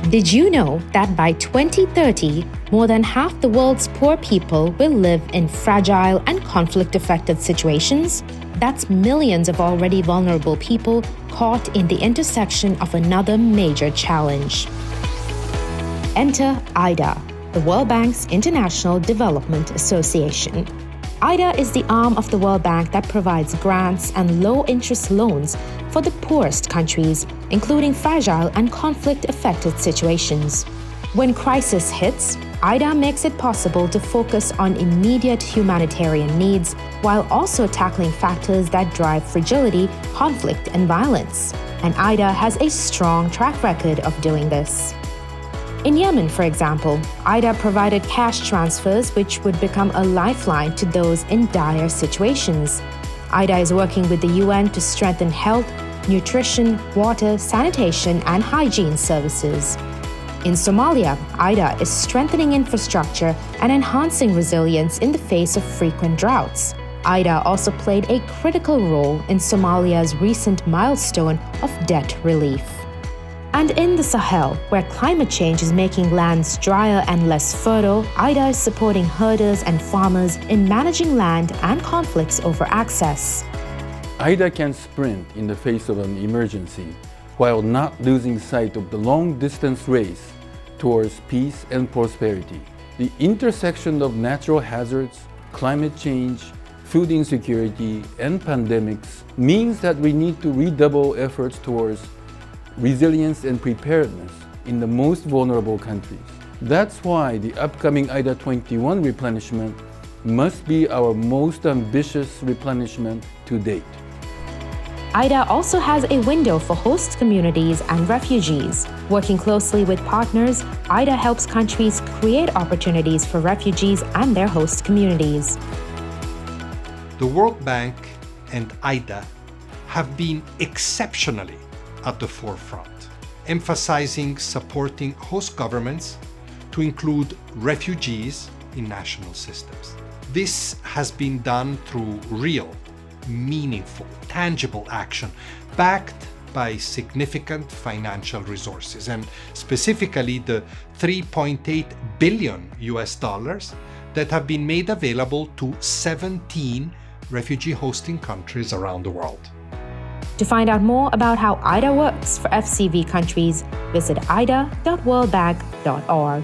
Did you know that by 2030, more than half the world's poor people will live in fragile and conflict-affected situations? That's millions of already vulnerable people caught in the intersection of another major challenge. Enter IDA, the World Bank's International Development Association. IDA is the arm of the World Bank that provides grants and low-interest loans for the poorest countries, including fragile and conflict-affected situations. When crisis hits, IDA makes it possible to focus on immediate humanitarian needs while also tackling factors that drive fragility, conflict, and violence. And IDA has a strong track record of doing this. In Yemen, for example, IDA provided cash transfers which would become a lifeline to those in dire situations. IDA is working with the UN to strengthen health, nutrition, water, sanitation, and hygiene services. In Somalia, IDA is strengthening infrastructure and enhancing resilience in the face of frequent droughts. IDA also played a critical role in Somalia's recent milestone of debt relief. And in the Sahel, where climate change is making lands drier and less fertile, IDA is supporting herders and farmers in managing land and conflicts over access. IDA can sprint in the face of an emergency while not losing sight of the long-distance race towards peace and prosperity. The intersection of natural hazards, climate change, food insecurity, and pandemics means that we need to redouble efforts towards resilience and preparedness in the most vulnerable countries. That's why the upcoming IDA 21 replenishment must be our most ambitious replenishment to date. IDA also has a window for host communities and refugees. Working closely with partners, IDA helps countries create opportunities for refugees and their host communities. The World Bank and IDA have been exceptionally at the forefront, emphasizing supporting host governments to include refugees in national systems. This has been done through real, meaningful, tangible action backed by significant financial resources, and specifically the $3.8 billion that have been made available to 17 refugee hosting countries around the world. To find out more about how IDA works for FCV countries, visit ida.worldbank.org.